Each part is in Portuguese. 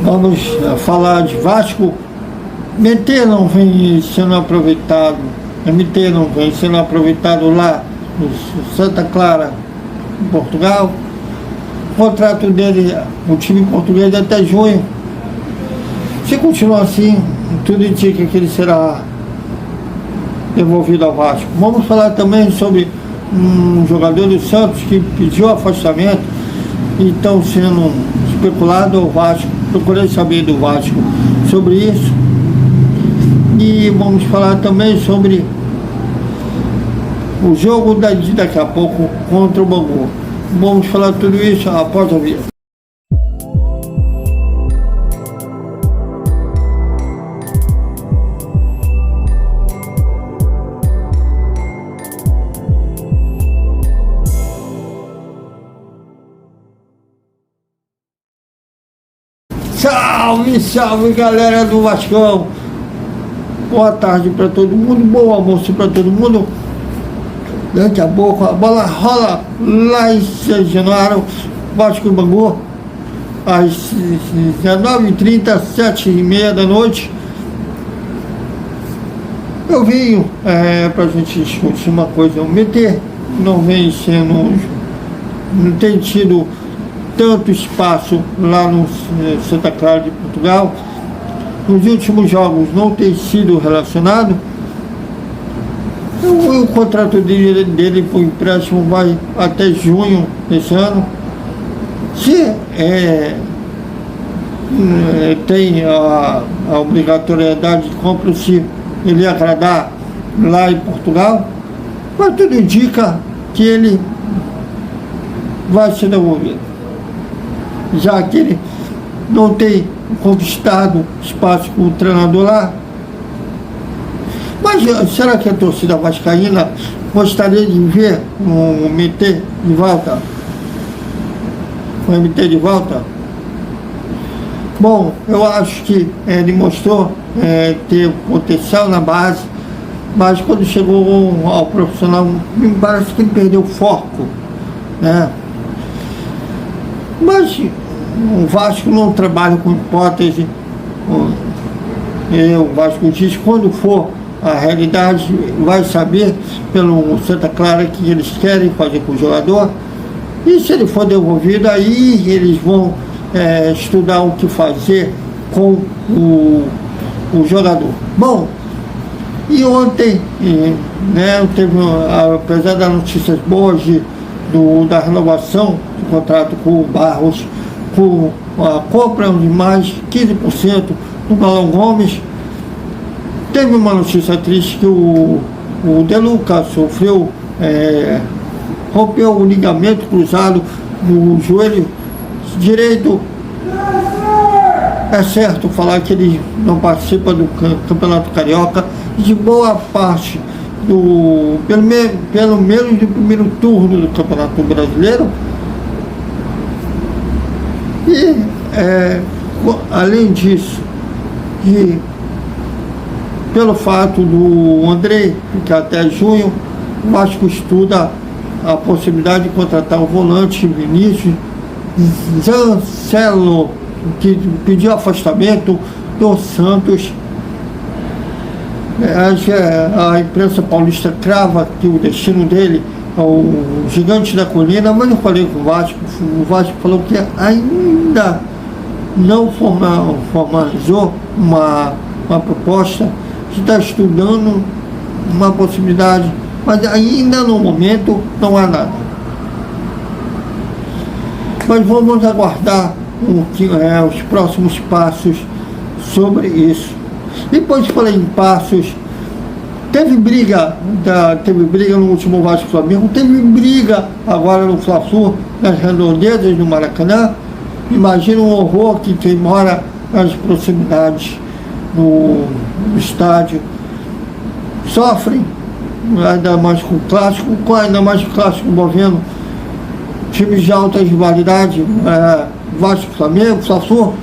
Vamos falar de Vasco. MT não vem sendo aproveitado. MT não vem sendo aproveitado lá no Santa Clara, em Portugal. O contrato dele, o time português é até junho. Se continuar assim, tudo indica que ele será devolvido ao Vasco. Vamos falar também sobre um jogador do Santos que pediu afastamento e estão sendo especulado ao Vasco. Procurei saber do Vasco sobre isso. E vamos falar também sobre o jogo daqui a pouco contra o Bangu. Vamos falar tudo isso após a vinheta. Salve, salve galera do Vascão! Boa tarde para todo mundo, bom almoço para todo mundo. Daqui a pouco a bola rola lá em São Januário, Vasco e Bangu, às 19h30, 7h30 da noite. Eu venho para a gente discutir uma coisa. O MT não vem sendo, não tem tido tanto espaço lá no Santa Clara de Portugal. Nos últimos jogos não tem sido relacionado. O contrato dele por empréstimo vai até junho desse ano. Se tem a obrigatoriedade de compra, se ele agradar lá em Portugal, mas tudo indica que ele vai ser devolvido, já que ele não tem conquistado espaço com o treinador lá. Mas será que a torcida vascaína gostaria de ver o MT de volta? O MT de volta? Bom, eu acho que ele mostrou ter potencial na base, mas quando chegou ao profissional, me parece que ele perdeu o foco, né? Mas o Vasco não trabalha com hipótese. O Vasco diz, quando for a realidade, vai saber pelo Santa Clara que eles querem fazer com o jogador. E se ele for devolvido, aí eles vão estudar o que fazer com o jogador. Bom, e ontem, teve, apesar das notícias boas da renovação do contrato com o Barros, com a compra de mais 15% do Marlon Gomes, teve uma notícia triste que o De Luca sofreu, rompeu o ligamento cruzado no joelho direito. É certo falar que ele não participa do Campeonato Carioca de boa parte pelo menos do primeiro turno do Campeonato Brasileiro. E além disso, pelo fato do André ficar até junho, o Vasco estuda a possibilidade de contratar o volante Vinícius Zancelo, que pediu afastamento do Santos. A imprensa paulista crava que o destino dele é o Gigante da Colina, mas eu falei com o Vasco falou que ainda não formalizou uma proposta, está estudando uma possibilidade, mas ainda no momento não há nada. Mas vamos aguardar os próximos passos sobre isso. Depois falei em passos, teve briga no último Vasco Flamengo, teve briga agora no Fla-Flu, nas redondezas do Maracanã. Imagina o horror que quem mora nas proximidades do estádio sofrem, ainda mais com o clássico, envolvendo times de alta rivalidade, Vasco, Flamengo, Fla-Flu.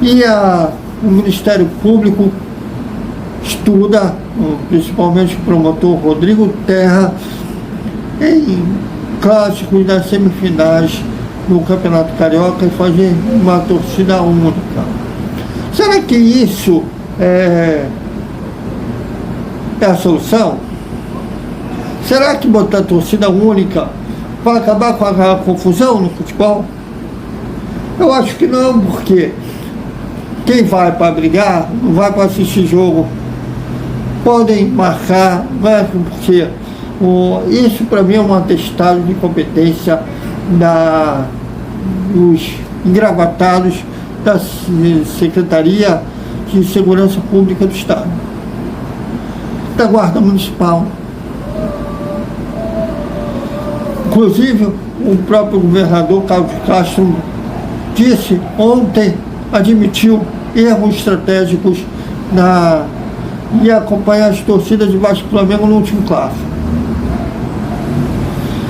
E o Ministério Público estuda, principalmente o promotor Rodrigo Terra, em clássicos das semifinais no Campeonato Carioca e fazer uma torcida única. Será que isso é a solução? Será que botar torcida única vai acabar com a confusão no futebol? Eu acho que não, porque quem vai para brigar não vai para assistir jogo. Podem marcar, porque isso para mim é um atestado de competência dos engravatados da Secretaria de Segurança Pública do Estado, da Guarda Municipal. Inclusive, o próprio governador Carlos Castro disse ontem, admitiu erros estratégicos e acompanhar as torcidas de Vasco e Flamengo no último clássico.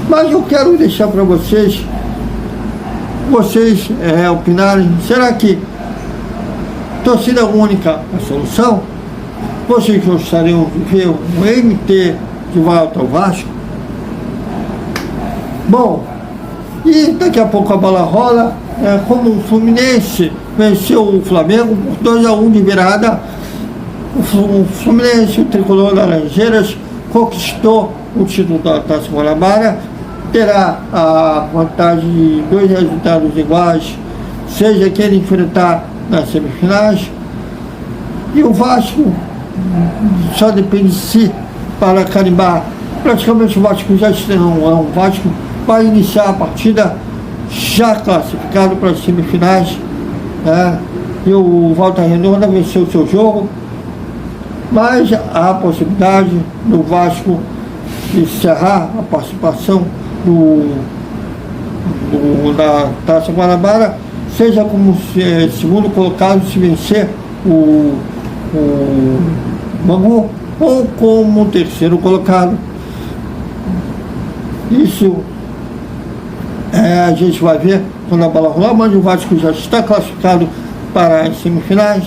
Mas eu quero deixar para vocês opinarem, será que torcida única é a solução? Vocês gostariam de ver um MT de volta ao Vasco? Bom, e daqui a pouco a bola rola, como o Fluminense venceu o Flamengo por 2-1 de virada. O Fluminense, o tricolor Laranjeiras, conquistou o título da Taça Guanabara, terá a vantagem de 2 resultados iguais, seja que ele enfrentar nas semifinais. E o Vasco só depende de si para carimbar. Praticamente o Vasco já estreou, o Vasco vai iniciar a partida já classificado para as semifinais, né? E o Volta Redonda venceu o seu jogo, mas há a possibilidade do Vasco encerrar a participação da Taça Guanabara, seja como segundo colocado se vencer o Bangu, ou como terceiro colocado. Isso a gente vai ver quando a bola rolar, mas o Vasco já está classificado para as semifinais.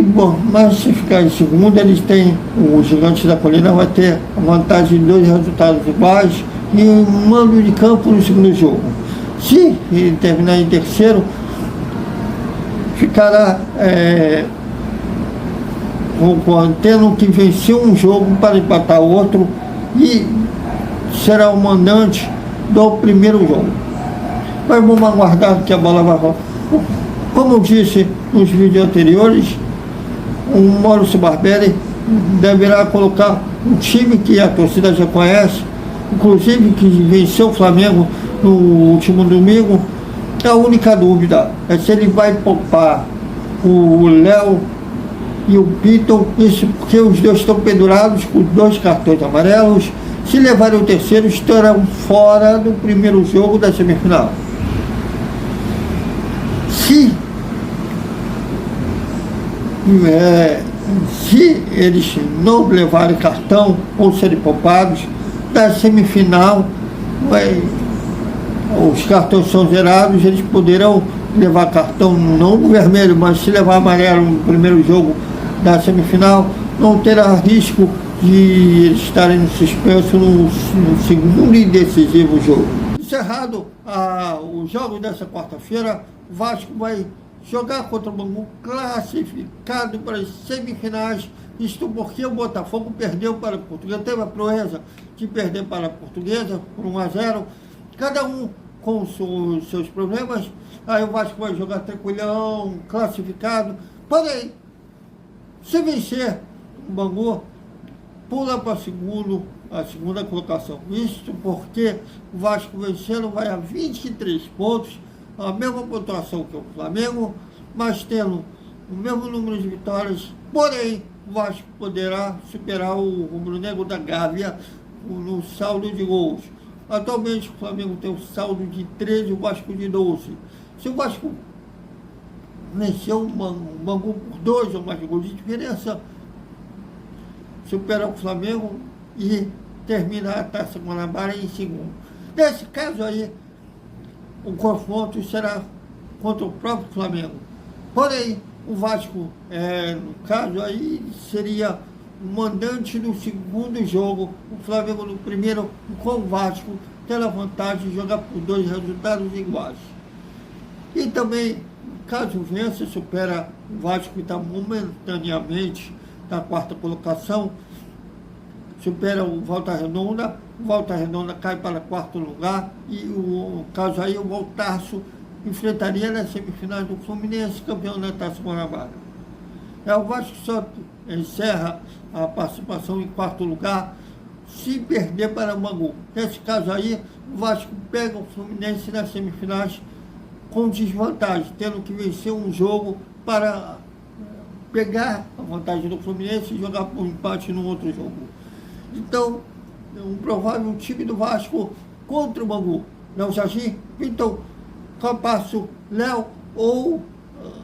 Bom, mas se ficar em segundo, eles têm, o Gigante da Colina vai ter a vantagem de 2 resultados iguais e um mando de campo no segundo jogo. Se ele terminar em terceiro, ficará tendo que vencer um jogo para empatar o outro e será o mandante do primeiro jogo. Mas vamos aguardar que a bola vai rolar. Como eu disse nos vídeos anteriores, o Maurício Barbieri deverá colocar um time que a torcida já conhece, inclusive que venceu o Flamengo no último domingo. A única dúvida é se ele vai poupar o Léo e o Piton, isso porque os dois estão pendurados com 2 cartões amarelos. Se levarem o terceiro, estarão fora do primeiro jogo da semifinal. Se eles não levarem cartão ou serem poupados, da semifinal, os cartões são zerados, eles poderão levar cartão não vermelho, mas se levar amarelo no primeiro jogo da semifinal, não terá risco de eles estarem no suspenso no segundo e decisivo jogo. Encerrado o jogo dessa quarta-feira, o Vasco vai jogar contra o Bangu classificado para as semifinais, isto porque o Botafogo perdeu para a Portuguesa, teve a proeza de perder para a Portuguesa por 1-0, cada um com os seus problemas. Aí o Vasco vai jogar tranquilão, classificado, porém, se vencer o Bangu, pula para a segunda colocação. Isso porque o Vasco vencendo vai a 23 pontos, a mesma pontuação que o Flamengo, mas tendo o mesmo número de vitórias, porém o Vasco poderá superar o rubro-negro da Gávea no saldo de gols. Atualmente o Flamengo tem um saldo de 13 e o Vasco de 12. Se o Vasco venceu o Bangu por 2 ou mais gols de diferença, supera o Flamengo e termina a Taça Guanabara em segundo. Nesse caso aí, o confronto será contra o próprio Flamengo. Porém, o Vasco, no caso aí, seria o mandante no segundo jogo, o Flamengo no primeiro, com o Vasco, tendo a vantagem de jogar por 2 resultados iguais. E também, caso vença, supera o Vasco, que está momentaneamente na 4ª colocação, supera o Volta Redonda cai para 4º lugar, e o caso aí o Voltaço enfrentaria nas semifinais do Fluminense, campeão da Taça Guanabara. O Vasco só encerra a participação em 4º lugar se perder para o Bangu. Nesse caso aí, o Vasco pega o Fluminense nas semifinais com desvantagem, tendo que vencer um jogo para pegar a vantagem do Fluminense e jogar por empate no outro jogo. Então, um provável time do Vasco contra o Bangu: Léo Jardim, Pinto, Campasso, Léo ou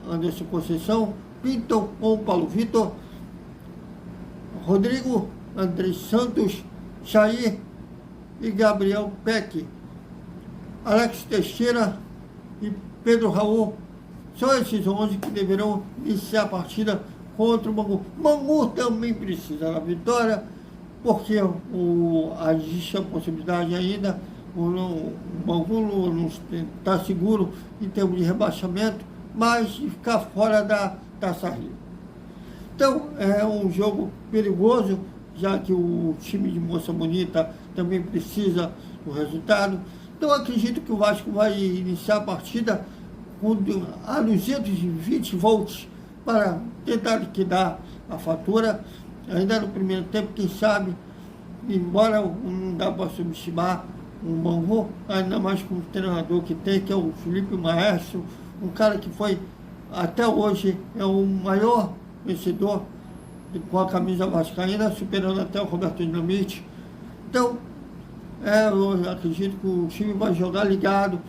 Anderson Conceição, Pinto ou Paulo Vitor, Rodrigo, André Santos, Jair e Gabriel Peck, Alex Teixeira e Pedro Raul. São esses 11 que deverão iniciar a partida contra o Bangu. Bangu também precisa da vitória, porque existe a possibilidade ainda, o Bangu não está seguro em termos de rebaixamento, mas de ficar fora da Taça Rio. Então, é um jogo perigoso, já que o time de Moça Bonita também precisa do resultado. Então, acredito que o Vasco vai iniciar a partida com a 220 volts para tentar liquidar a fatura. Ainda no primeiro tempo, quem sabe, embora não dá para subestimar um Bangu, ainda mais com o treinador que tem, que é o Felipe Maestro, um cara que foi, até hoje, é o maior vencedor com a camisa vascaína, superando até o Roberto Dinamite. Então, eu acredito que o time vai jogar ligado,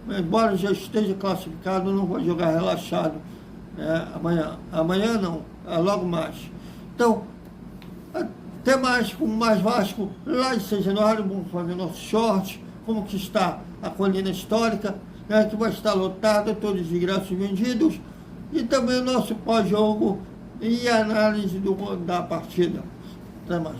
embora já esteja classificado, não vai jogar relaxado amanhã não, logo mais. Então, até mais, com mais Vasco lá em São Januário, vamos fazer nosso short, como que está a colina histórica, que vai estar lotada, todos os ingressos vendidos, e também o nosso pós-jogo e análise da partida. Até mais.